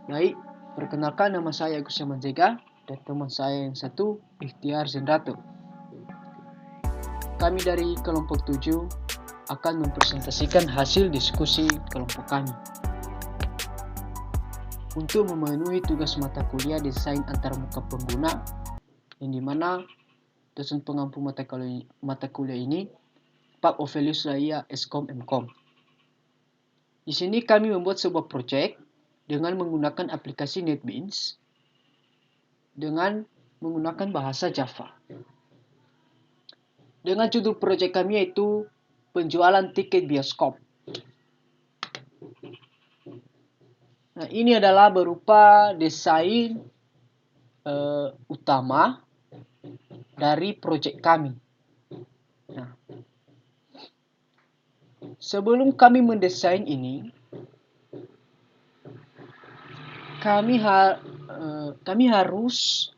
Baik, perkenalkan nama saya Agus Yamanjega dan teman saya yang satu, Ikhtiar Zendato. Kami dari kelompok 7 akan mempresentasikan hasil diskusi kelompok kami untuk memenuhi tugas mata kuliah desain antarmuka pengguna, yang dimana dosen pengampu mata kuliah ini Pak Ovelius Raya Eskom Mkom. Di sini kami membuat sebuah proyek dengan menggunakan aplikasi NetBeans dengan menggunakan bahasa Java. Dengan judul proyek kami yaitu penjualan tiket bioskop. Nah, ini adalah berupa desain utama dari proyek kami. Nah, sebelum kami mendesain ini, kami harus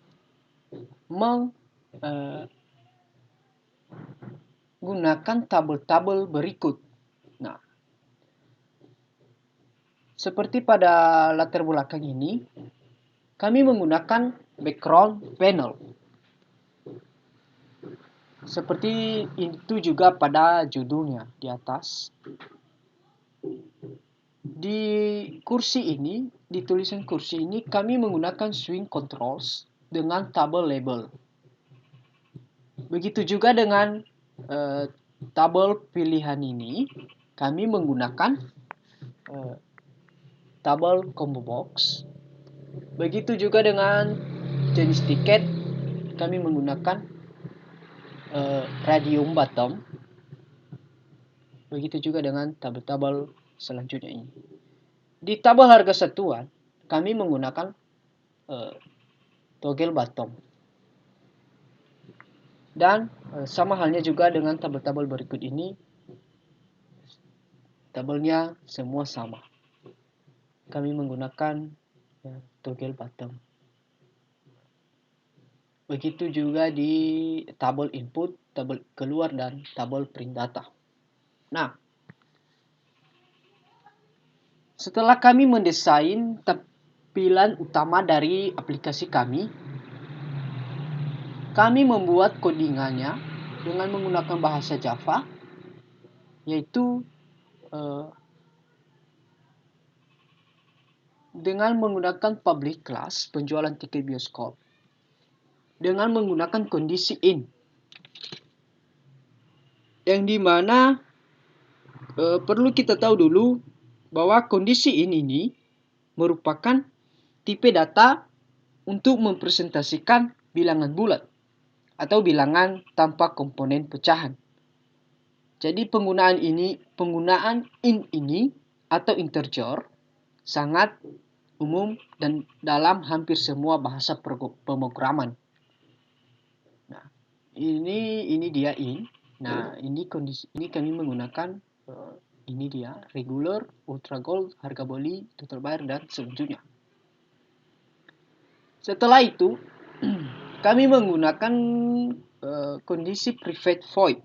menggunakan tabel-tabel berikut. Nah, seperti pada latar belakang ini, kami menggunakan background panel. Seperti itu juga pada judulnya di atas. Di kursi ini, di tulisan kursi ini, kami menggunakan swing controls dengan tabel label. Begitu juga dengan tabel pilihan ini, kami menggunakan tabel combo box. Begitu juga dengan jenis tiket, kami menggunakan radium bottom. Begitu juga dengan tabel-tabel selanjutnya ini. Di tabel harga satuan, kami menggunakan toggle bottom. Dan sama halnya juga dengan tabel-tabel berikut ini, tabelnya semua sama. Kami menggunakan toggle bottom. Begitu juga di tabel input, tabel keluar, dan tabel print data. Nah, setelah kami mendesain tampilan utama dari aplikasi kami membuat codingannya dengan menggunakan bahasa Java, yaitu dengan menggunakan public class penjualan tiket bioskop, dengan menggunakan kondisi in, yang dimana perlu kita tahu dulu bahwa kondisi in ini merupakan tipe data untuk mempresentasikan bilangan bulat atau bilangan tanpa komponen pecahan. Jadi penggunaan in ini atau integer sangat umum dan dalam hampir semua bahasa pemrograman. Nah, ini dia in. Nah, ini kami menggunakan ini dia regular, ultra gold, harga beli, total bayar, dan selanjutnya. Setelah itu kami menggunakan kondisi private void,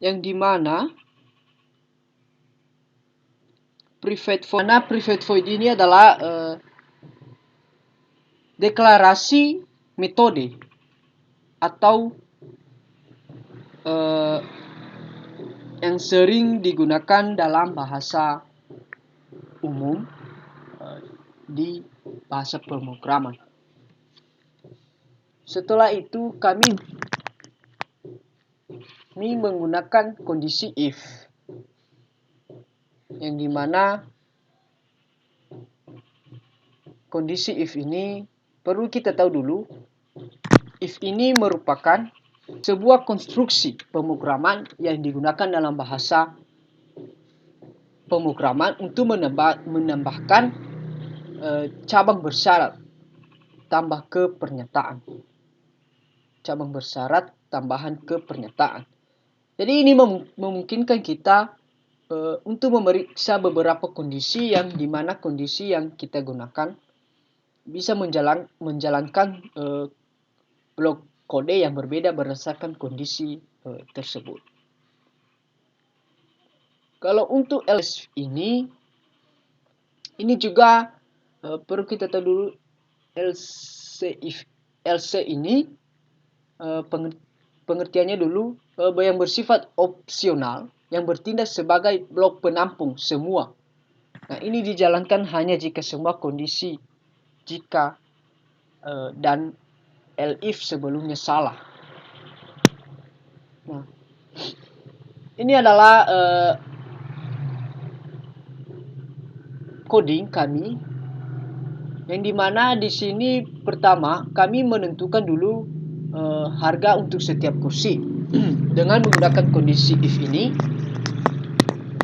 yang dimana private void ini adalah deklarasi metode atau yang sering digunakan dalam bahasa umum di bahasa pemrograman. Setelah itu kami menggunakan kondisi if, yang dimana kondisi if ini perlu kita tahu dulu. If ini merupakan sebuah konstruksi pemrograman yang digunakan dalam bahasa pemrograman untuk menambahkan cabang bersyarat tambah ke pernyataan. Cabang bersyarat tambahan ke pernyataan. Jadi ini memungkinkan kita untuk memeriksa beberapa kondisi, yang dimana kondisi yang kita gunakan bisa menjalankan blok kode yang berbeda berdasarkan kondisi tersebut. Kalau untuk else ini, Ini juga perlu kita tahu dulu LC ini pengertiannya dulu yang bersifat opsional yang bertindak sebagai blok penampung semua. Nah, ini dijalankan hanya jika semua kondisi jika dan elif sebelumnya salah. Nah, ini adalah coding kami yang dimana di sini pertama kami menentukan dulu harga untuk setiap kursi dengan menggunakan kondisi if ini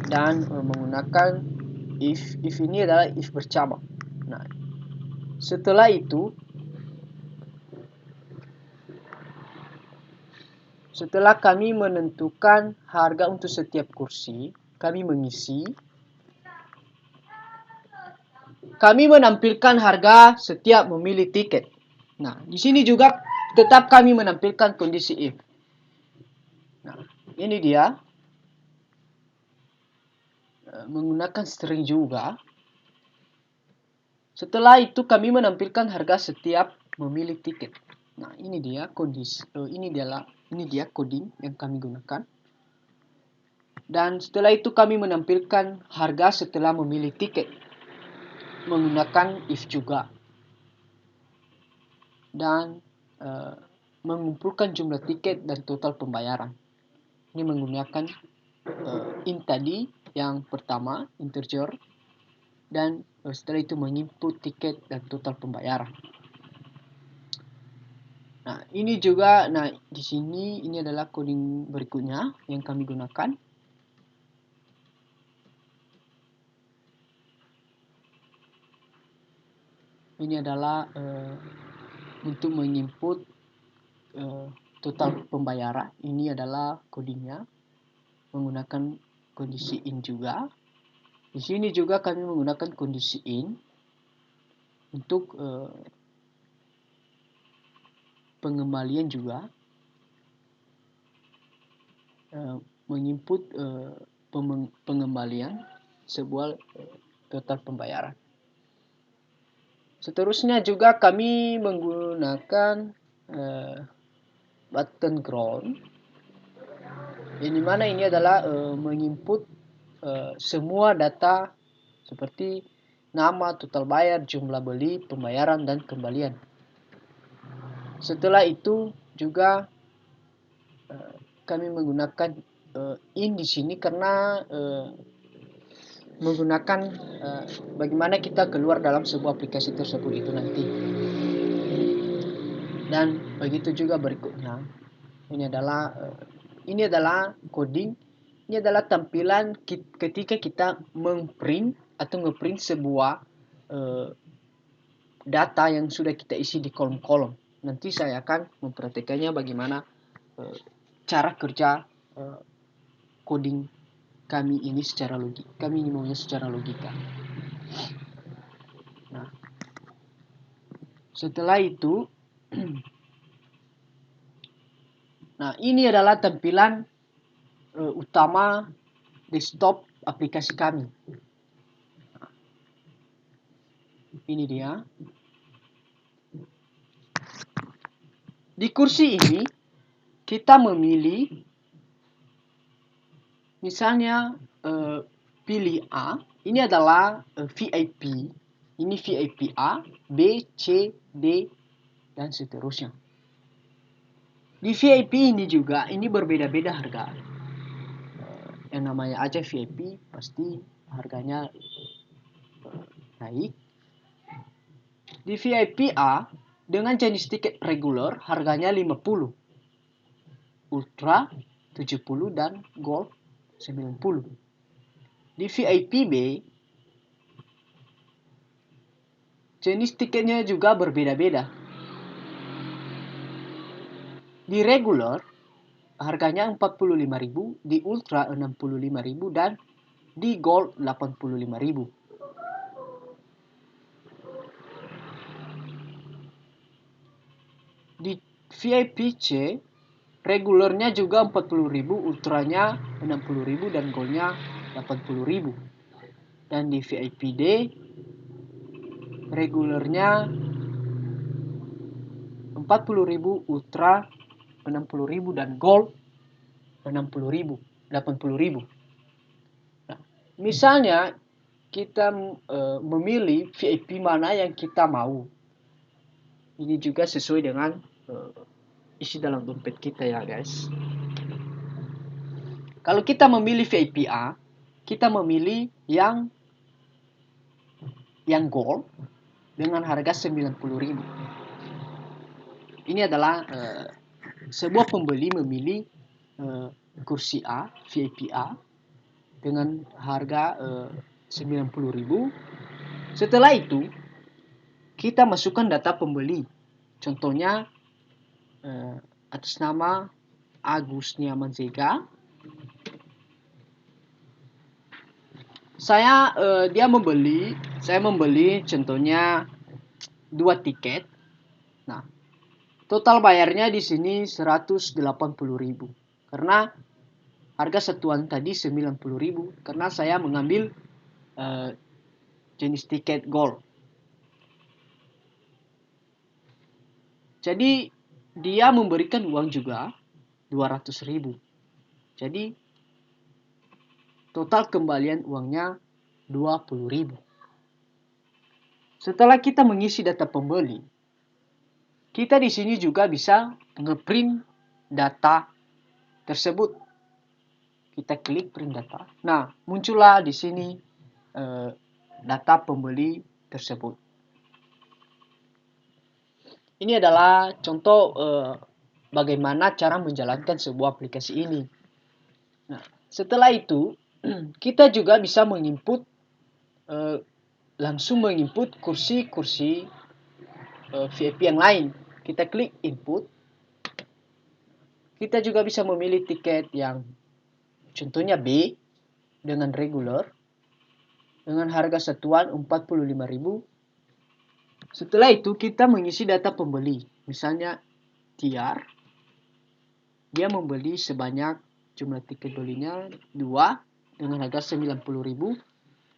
dan menggunakan if ini adalah if bercabang. Nah, setelah itu setelah kami menentukan harga untuk setiap kursi, kami menampilkan harga setiap memilih tiket. Nah, di sini juga tetap kami menampilkan kondisi if. Nah, ini dia menggunakan string juga. Setelah itu kami menampilkan harga setiap memilih tiket. Nah, ini dia kondisi ini dia coding yang kami gunakan. Dan setelah itu kami menampilkan harga setelah memilih tiket menggunakan if juga. Dan mengumpulkan jumlah tiket dan total pembayaran. Ini menggunakan int tadi yang pertama integer dan setelah itu menginput tiket dan total pembayaran. Nah, ini juga di sini ini adalah coding berikutnya yang kami gunakan. Ini adalah untuk menginput total pembayaran. Ini adalah codingnya menggunakan kondisi in juga. Di sini juga kami menggunakan kondisi in untuk pengembalian juga, menginput pengembalian sebuah total pembayaran. Seterusnya juga kami menggunakan button ground, yang dimana ini adalah menginput semua data seperti nama, total bayar, jumlah beli, pembayaran, dan kembalian. Setelah itu juga kami menggunakan in di sini karena menggunakan bagaimana kita keluar dalam sebuah aplikasi tersebut itu nanti. Dan begitu juga berikutnya. Ini adalah coding. Ini adalah tampilan ketika kita memprint atau ngeprint sebuah data yang sudah kita isi di kolom-kolom. Nanti saya akan mempraktekannya bagaimana cara kerja coding kami ini secara logik. Kami ini maunya secara logika. Nah, setelah itu, nah ini adalah tampilan utama desktop aplikasi kami. Nah, ini dia. Di kursi ini kita memilih, misalnya pilih A. Ini adalah VIP. Ini VIP A, B, C, D, dan seterusnya. Di VIP ini juga ini berbeda-beda harga. Yang namanya aja VIP pasti harganya naik. Di VIP A dengan jenis tiket regular harganya 50, Ultra 70, dan Gold 90. Di VIP B jenis tiketnya juga berbeda-beda. Di regular harganya 45.000, di Ultra 65.000, dan di Gold 85.000. Di VIP C regulernya juga 40.000, ultranya 60.000, dan goldnya 80.000. Dan di VIP D regulernya 40.000, ultra 60.000, dan gold 60.000, 80.000. Nah, misalnya kita memilih VIP mana yang kita mau. Ini juga sesuai dengan isi dalam dompet kita ya guys. Kalau kita memilih VIP A, kita memilih yang gold dengan harga 90.000. Ini adalah sebuah pembeli memilih kursi A, VIP A dengan harga 90.000. Setelah itu kita masukkan data pembeli. Contohnya atas nama Agus Niamanzega. Saya membeli contohnya 2 tiket. Nah, total bayarnya di sini 180.000 karena harga satuan tadi 90.000 karena saya mengambil jenis tiket gold. Jadi dia memberikan uang juga 200.000. Jadi total kembalian uangnya 20.000. Setelah kita mengisi data pembeli, kita di sini juga bisa ngeprint data tersebut. Kita klik print data. Nah, muncullah di sini data pembeli tersebut. Ini adalah contoh bagaimana cara menjalankan sebuah aplikasi ini. Nah, setelah itu kita juga bisa menginput langsung menginput kursi-kursi VIP yang lain. Kita klik input. Kita juga bisa memilih tiket yang contohnya B dengan regular dengan harga satuan 45.000. Setelah itu kita mengisi data pembeli. Misalnya Tiar, dia membeli sebanyak jumlah tiket belinya 2 dengan harga 90.000.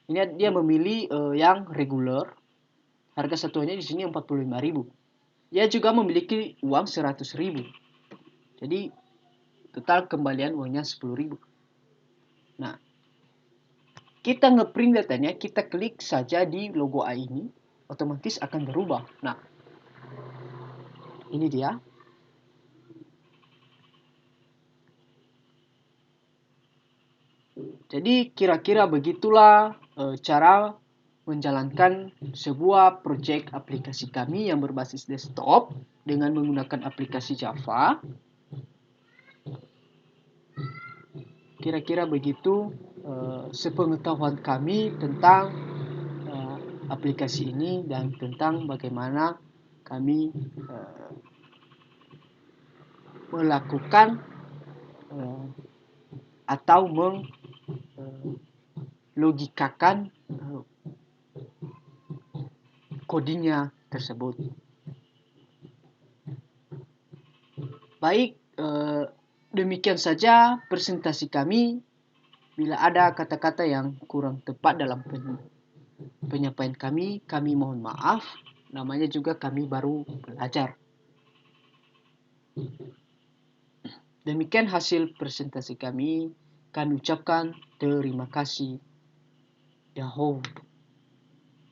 Ini dia memilih yang regular. Harga satuannya di sini 45.000. Dia juga memiliki uang 100.000. Jadi total kembalian uangnya 10.000. Nah, kita ngeprint datanya, kita klik saja di logo A ini, otomatis akan berubah. Nah, ini dia. Jadi kira-kira begitulah cara menjalankan sebuah proyek aplikasi kami yang berbasis desktop dengan menggunakan aplikasi Java. Kira-kira begitu sepengetahuan kami tentang aplikasi ini dan tentang bagaimana kami melakukan atau melogikakan codingnya tersebut. Baik, demikian saja presentasi kami. Bila ada kata-kata yang kurang tepat dalam penyampaian kami mohon maaf. Namanya juga kami baru belajar. Demikian hasil presentasi kami. Kami ucapkan terima kasih. Yahoo.